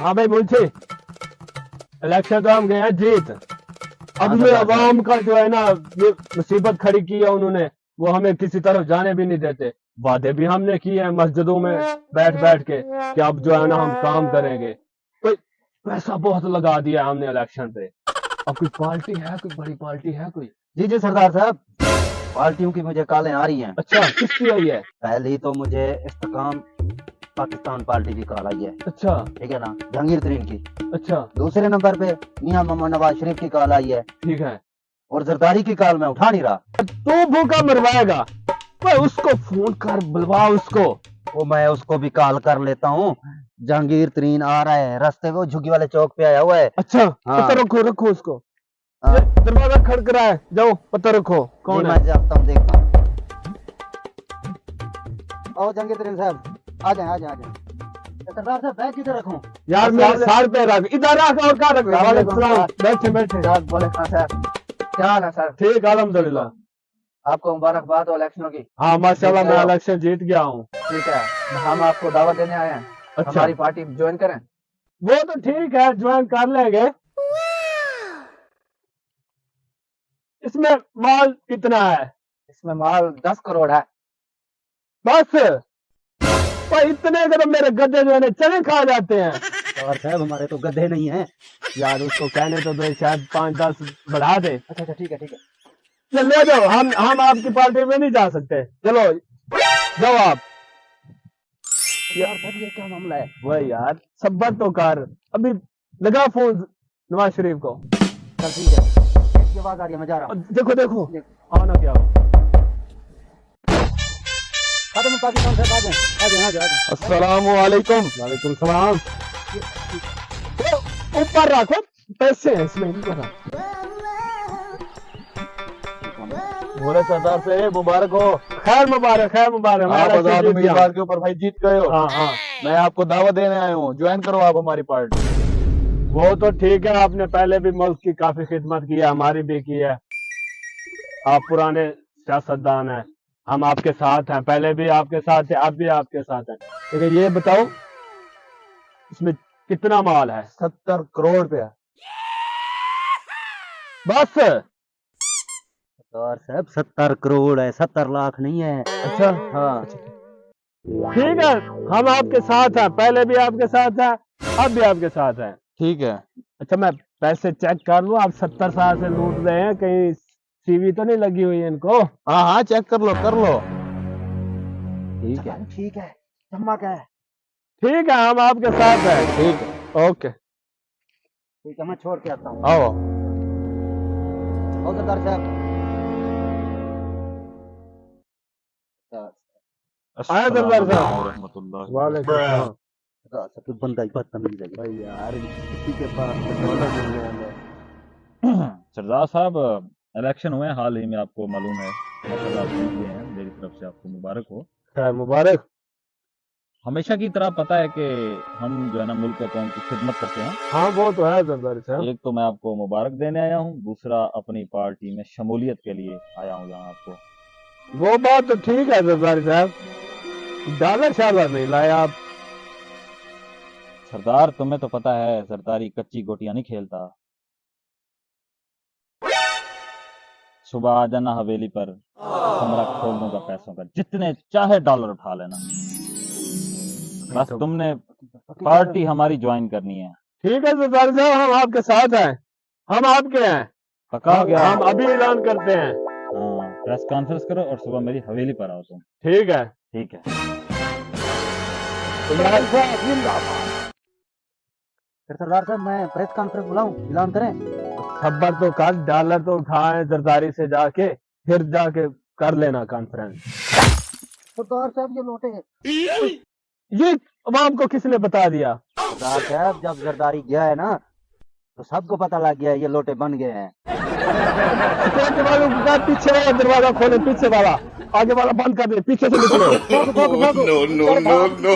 हाँ भाई मुझे इलेक्शन तो हम गए हैं जीत। अब ये अवाम का जो है ना ये मुसीबत खड़ी की है उन्होंने, वो हमें किसी तरफ जाने भी नहीं देते। वादे भी हमने किए हैं मस्जिदों में बैठ बैठ के कि अब जो है ना हम काम करेंगे। तो पैसा बहुत लगा दिया हमने इलेक्शन पे। अब कोई पार्टी है, कोई बड़ी पार्टी है कोई? जी जी सरदार साहब, पार्टियों की मुझे कॉलें आ रही हैं। अच्छा किसकी आई है? पहली तो मुझे इस्तेकाम पाकिस्तान पार्टी की कॉल आई है, अच्छा ठीक है ना, जहांगीर तरीन की। अच्छा दूसरे नंबर पे मियां मोहम्मद नवाज शरीफ की कॉल आई है, ठीक है। और जरदारी की कॉल मैं उठा नहीं रहा। तू भूखा मरवाएगा? भाई उसको फोन कर, बुलवा उसको। वो मैं उसको भी कॉल कर लेता हूँ। जहांगीर तरीन आ रहा है, रास्ते में वो झुग्गी वाले चौक पे आया हुआ है। अच्छा हाँ। पता रखो, रखो उसको। हाँ। ये दरवाजा खड़खड़ा है, जाओ पता रखो कौन है। मैं जाता हूँ, देखता हूँ। आओ जहांगीर तरीन साहब, आ जाए आ जाए आ जाए। सरदार साहब बैग किधर रखूं? यार मेरे सर पे रख, इधर रख और कहाँ रख? वालेकुम सलाम। बैठे बैठे। बोले खान साहब, क्या हाल है सर? ठीक अल्हम्दुलिल्लाह। आपको मुबारकबाद हो इलेक्शनों की। हाँ माशाल्लाह मैं इलेक्शन जीत गया हूँ। ठीक है, हम आपको दावत देने आए हैं। अच्छा हमारी पार्टी ज्वाइन करें? वो तो ठीक है, ज्वाइन कर लेंगे। इसमें माल कितना है? इसमें माल 10 करोड़ है। बस पर इतने के तो मेरे गधे जो है ना चने खा जाते हैं। और साहब हमारे तो गधे नहीं हैं। यार उसको कहने तो दो, शायद 5-10 बढ़ा दे। अच्छा अच्छा ठीक है ठीक है। चल ले जाओ, हम आपकी पार्टी में नहीं जा सकते। चलो जाओ आप। यार सर ये क्या मामला है? वही यार सब्बर तो कर, अभी लगा फोन नवाज शरीफ को। चल ठीक है, इसकी आवाज आ रही है, मैं जा रहा हूँ। देखो देखो आना क्या हो। खत्म पाकिस्तान से, आ जाए आ जाए आ जाए आ जाए। अस्सलामु अलैकुम। वालेकुम सलाम। ऊपर रखो, पैसे हैं इसमें नहीं पता। बोले सरदार साहब मुबारक हो। खैर मुबारक, खैर मुबारक। आप मैं आजाद उम्मीदवार के ऊपर भाई जीत गए हो। हाँ हाँ मैं आपको दावत देने आया हूँ, ज्वाइन करो आप हमारी पार्टी। वो तो ठीक है, आपने पहले भी मुल्क की काफी खिदमत की है, हमारी भी की है। आप पुराने सियासतदान हैं, हम आपके साथ हैं, पहले भी आपके साथ थे, अब भी आपके साथ हैं। लेकिन ये बताओ इसमें कितना माल है? 70 करोड़ रुपया। बस सरदार साहब 70 करोड़ है, 70 लाख नहीं है। अच्छा हाँ ठीक है, हम आपके साथ हैं, पहले भी आपके साथ हैं, अब भी आपके साथ हैं। ठीक है, अच्छा मैं पैसे चेक कर लूं, आप 70 साल से लूट रहे हैं, कहीं सीवी तो नहीं लगी हुई है इनको? हाँ हाँ चेक कर लो कर लो। ठीक है ठीक है, चमक है। ठीक है हम आपके साथ हैं। ठीक है, ओके ठीक है, मैं छोड़ के आता हूँ। आओ। आओ सरदार साहब। आया सरदार साहब। रहमतुल्लाह। वालेकुम सलाम। सरदार साहब तो बंदा ही बदतमीज है भाई यार, किसी के पास सरदार साहब इलेक्शन हुए हैं हाल ही में, आपको मालूम है। माशाल्लाह आप जीत गए हैं, मेरी तरफ से आपको मुबारक हो। खैर मुबारक। हमेशा की तरह पता है कि हम जो है ना मुल्क और कौम की खिदमत करते हैं। हाँ वो तो है सरदार साहब। एक तो मैं आपको मुबारक देने आया हूँ, दूसरा अपनी पार्टी में शमूलियत के लिए आया हूँ यहाँ आपको। वो बात तो ठीक है सरदार साहब, डॉलर शालर नहीं लाए आप। सरदार तुम्हें तो पता है सरदारी कच्ची गोटियां नहीं खेलता। सुबह आ जाना हवेली पर, कमरा खोल दूंगा पैसों का, जितने चाहे डॉलर उठा लेना। बस तुमने पार्टी हमारी ज्वाइन करनी है। ठीक है सरदार साहब, हम आपके साथ हैं, हम आपके हैं। पक्का हो गया? हम अभी ऐलान करते हैं। हाँ प्रेस कॉन्फ्रेंस करो और सुबह मेरी हवेली पर आओ तुम। ठीक है ठीक है। फिर सरदार साहब मैं प्रेस कॉन्फ्रेंस बुलाऊं, ऐलान करें? खबर तो कर, डॉलर तो उठाए जरदारी से जाके, फिर जाके कर लेना कॉन्फ्रेंस। सरदार साहब ये लोटे हैं। ये अवाम को किसने बता दिया? सरदार साहब जब जरदारी गया है ना तो सबको पता लग गया है ये लोटे बन गए हैं। सिक्योरिटी वालों को कहा, पीछे वाला दरवाजा खोले, पीछे वाला, आगे वाला बंद कर दे, पीछे से निकलो। भागो भागो भागो। No no no no.